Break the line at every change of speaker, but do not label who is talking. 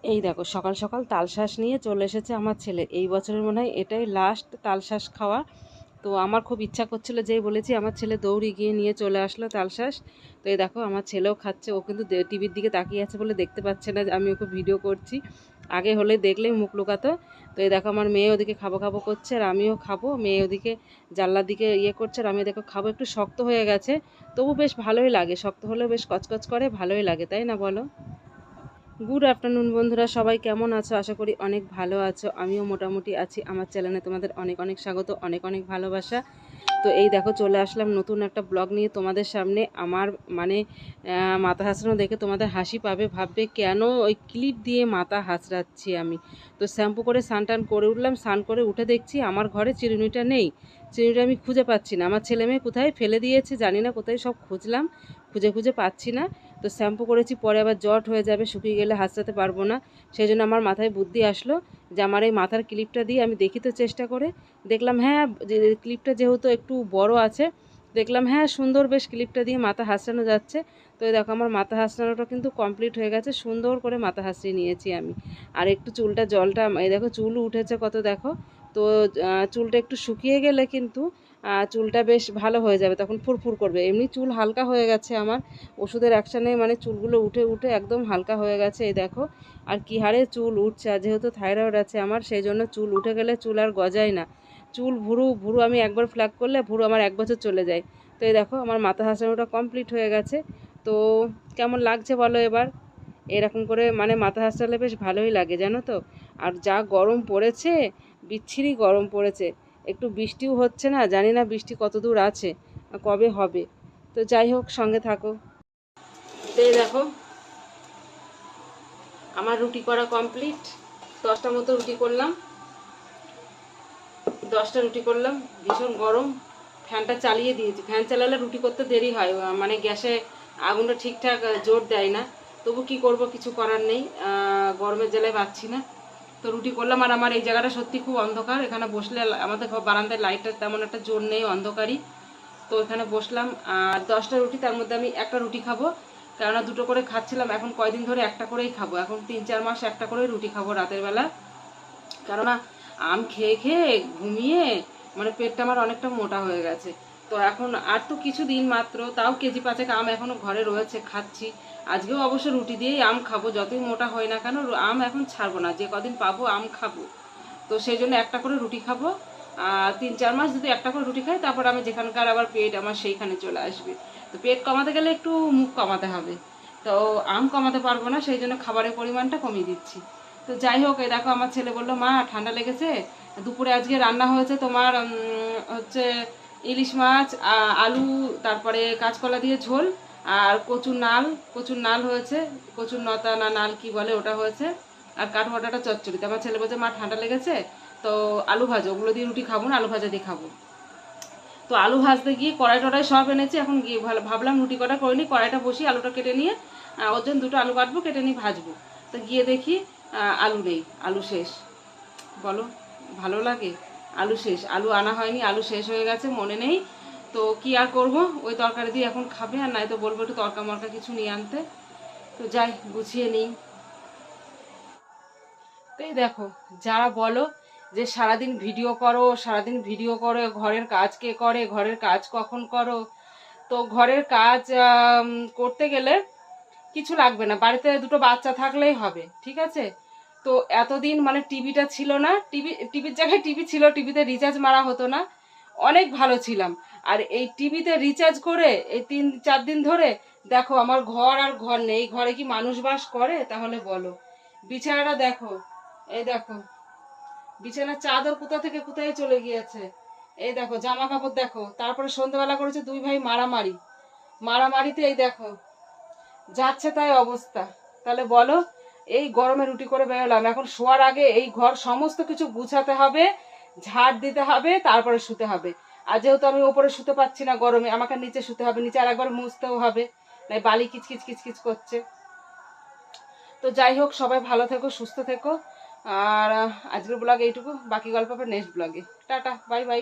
এই দেখো সকাল সকাল তালশাঁস নিয়ে চলে এসেছে আমার ছেলে। এই বছরের মনে হয় এটাই লাস্ট তালশাঁস খাওয়া। তো আমার খুব ইচ্ছা করছিল, যেই বলেছি আমার ছেলে দৌড়ে গিয়ে নিয়ে চলে আসলো তালশাঁস। তো এই দেখো আমার ছেলেও খাচ্ছে, ও কিন্তু টিভির দিকে তাকিয়ে আছে বলে দেখতে পাচ্ছে না যে আমি ওকে ভিডিও করছি। আগে হলে দেখলেই মুখ লুকাতো। তো এই দেখো আমার মেয়ে ওদিকে খাবো খাবো করছে আর আমিও খাবো, মেয়ে ওদিকে জানলার দিকে ইয়ে করছে আর আমি দেখো খাবো। একটু শক্ত হয়ে গেছে, তবু বেশ ভালোই লাগে, শক্ত হলেও বেশ কচকচ করে, ভালোই লাগে, তাই না বলো? গুড আফটারনুন বন্ধুরা, সবাই কেমন আছো? আশা করি অনেক ভালো আছো, আমিও মোটামুটি আছি। আমার চ্যানেলে তোমাদের অনেক অনেক স্বাগত, অনেক অনেক ভালোবাসা। তো এই দেখো চলে আসলাম নতুন একটা ব্লগ নিয়ে তোমাদের সামনে। আমার মানে মাথা হাসড়ানো দেখে তোমাদের হাসি পাবে, ভাববে কেন ওই ক্লিপ দিয়ে মাথা হাসড়াচ্ছি আমি। তো শ্যাম্পু করে স্নান টান করে উঠলাম, স্নান করে উঠে দেখছি আমার ঘরে চিরুনিটা নেই। চিরুনিটা আমি খুঁজে পাচ্ছি না, আমার ছেলে মেয়ে কোথায় ফেলে দিয়েছে জানি না, কোথায় সব খুঁজলাম, খুঁজে খুঁজে পাচ্ছি না। তো শ্যাম্পু করেছি, পরে আবার জট হয়ে যাবে, শুকিয়ে গেলে হাসড়াতে পারবো না। সেই জন্য আমার মাথায় বুদ্ধি আসলো যে আমার এই মাথার ক্লিপটা দিয়ে আমি দেখি তো চেষ্টা করে। দেখলাম হ্যাঁ, যে ক্লিপটা যেহেতু একটু বড় আছে, দেখলাম হ্যাঁ সুন্দর, বেশ ক্লিপটা দিয়ে মাথা হাসড়ানো যাচ্ছে। তো এই দেখো আমার মাথা হাসড়ানোটা কিন্তু কমপ্লিট হয়ে গেছে, সুন্দর করে মাথা হাসড়িয়ে নিয়েছি আমি। আর একটু চুলটা জলটা, এই দেখো চুল উঠেছে কত দেখো। তো চুলটা একটু শুকিয়ে গেলে কিন্তু চুলটা বেশ ভালো হয়ে যাবে, তখন ফুরফুর করবে। এমনি চুল হালকা হয়ে গেছে আমার, ওষুধের অ্যাকশানে মানে চুলগুলো উঠে উঠে একদম হালকা হয়ে গেছে এই দেখো। আর কী হারে চুল উঠছে, আর যেহেতু থাইরয়েড আছে আমার, সেই জন্য চুল উঠে গেলে চুল আর গজায় না। চুল ভুরু ভুরু আমি একবার ফ্ল্যাগ করলে ভুরু আমার 1 বছর চলে যায়। তো এই দেখো আমার মাথা হাসানোটা কমপ্লিট হয়ে গেছে। তো কেমন লাগছে বলো এবার? এরকম করে মানে মাথা হাসলে বেশ ভালোই লাগে জানো তো। আর যা গরম পড়েছে, বিচ্ছিরি গরম পড়েছে। একটু বৃষ্টিও হচ্ছে না, জানি না বৃষ্টি কত দূর আছে, কবে হবে। তো যাই হোক, সঙ্গে থাকো। তো এই দেখো আমার রুটি করা কমপ্লিট। 10টা মতো রুটি করলাম, 10টা রুটি করলাম। ভীষণ গরম, ফ্যানটা চালিয়ে দিয়েছি। ফ্যান চালালে রুটি করতে দেরি হয়, মানে গ্যাসে আগুনটা ঠিকঠাক জোর দেয় না। তবু কি করব, কিছু করার নেই, গরমের জ্বালায় পাচ্ছি না। তো রুটি করলাম। আর আমার এই জায়গাটা সত্যি খুব অন্ধকার, এখানে বসলে আমাদের বারান্দায় লাইটের তেমন একটা জোর নেই, অন্ধকারই। তো এখানে বসলাম। আর 10টা রুটি, তার মধ্যে আমি একটা রুটি খাবো, কেননা দুটো করে খাচ্ছিলাম, এখন কয়দিন ধরে একটা করেই খাবো। এখন 3-4 মাস একটা করেই রুটি খাবো রাতের বেলা। কেননা আম খেয়ে খেয়ে ঘুমিয়ে মানে পেটটা আমার অনেকটা মোটা হয়ে গেছে। তো এখন আর তো কিছু দিন মাত্র, তাও কেজি 5 আম এখনো ঘরে রয়েছে, খাচ্ছি। আজকেও অবশ্য রুটি দিয়েই আম খাবো, যতই মোটা হয় না কেন আম এখন ছাড়বো না, যে কদিন পাবো আম খাবো। তো সেই জন্য একটা করে রুটি খাবো। আর 3-4 মাস যদি একটা করে রুটি খাই, তারপর আমি যেখানকার আবার পেট আমার সেইখানে চলে আসবে। তো পেট কমাতে গেলে একটু মুখ কমাতে হবে। তো আম কমাতে পারবো না, সেই জন্য খাবারের পরিমাণটা কমিয়ে দিচ্ছি। তো যাই হোক, এই দেখো আমার ছেলে বললো মা ঠান্ডা লেগেছে। দুপুরে আজকে রান্না হয়েছে তোমার হচ্ছে ইলিশ মাছ, আলু, তারপরে কাঁচকলা দিয়ে ঝোল, আর কচুর নাল হয়েছে, কচুর নতা না নাল কি বলে ওটা হয়েছে, আর কাঠবাটাটা চচ্চড়ি। তো আমার ছেলে বলছে মা ঠান্ডা লেগেছে, তো আলু ভাজা, ওগুলো দিয়ে রুটি খাবো না, আলু ভাজা দিয়ে খাবো। তো আলু ভাজতে গিয়ে কড়াই টড়াই সব এনেছি, এখন গিয়ে ভাবলাম রুটি কটা করে নিই, কড়াইটা বসি, আলুটা কেটে নিয়ে ওর জন্য 2টো আলু কাটবো, কেটে নিয়ে ভাজবো। তো গিয়ে দেখি আলু নেই, আলু শেষ। বলো, ভালো লাগে? আলু শেষ, আলু আনা হয়নি, আলু শেষ হয়ে গেছে, মনে নেই। তো কি আর করব, ওই তরকারি দিয়ে এখন খাবে, আর নাই তো বলবো একটু তরকা মরকা কিছু নিয়ে আনতে। তো যাই গুছিয়ে নিই। তো এই দেখো, যারা বলো যে সারাদিন ভিডিও করো, সারাদিন ভিডিও করো, ঘরের কাজ কে করে, ঘরের কাজ কখন করো? তো ঘরের কাজ করতে গেলে কিছু লাগবে না, বাড়িতে 2টো বাচ্চা থাকলেই হবে, ঠিক আছে? তো এতদিন মানে টিভিটা ছিল না, টিভির জায়গায় টিভি ছিল, টিভিতে রিচার্জ মারা হতো না, অনেক ভালো ছিলাম। আর এই টিভিতে রিচার্জ করে এই 3-4 দিন ধরে দেখো আমার ঘর আর ঘর নেই। ঘরে কি মানুষ বাস করে তাহলে বলো? বিছানাটা দেখো, এই দেখো বিছানার চাদর কোথা থেকে কোথায় চলে গিয়েছে। এই দেখো জামা কাপড় দেখো, তারপরে সন্ধ্যাবেলা করেছে 2 ভাই মারামারি, মারামারিতে এই দেখো যাচ্ছে তাই অবস্থা। তাহলে বলো, এই গরমে রুটি করে বেরোলাম, এখন শোয়ার আগে এই ঘর সমস্ত কিছু গুছাতে হবে, ঝাড় দিতে হবে, তারপরে শুতে হবে। আর যেহেতু আমি ওপরে শুতে পাচ্ছি না গরমে, আমাকে নিচে শুতে হবে, নিচে আর একবার মুছতেও হবে, নাই বালি কিচকিচ কিচকিচ করছে। তো যাই হোক, সবাই ভালো থেকো, সুস্থ থেকো। আর আজকের ব্লগ এইটুকু, বাকি গল্প হবে নেক্সট ব্লগে। Tata, bye bye.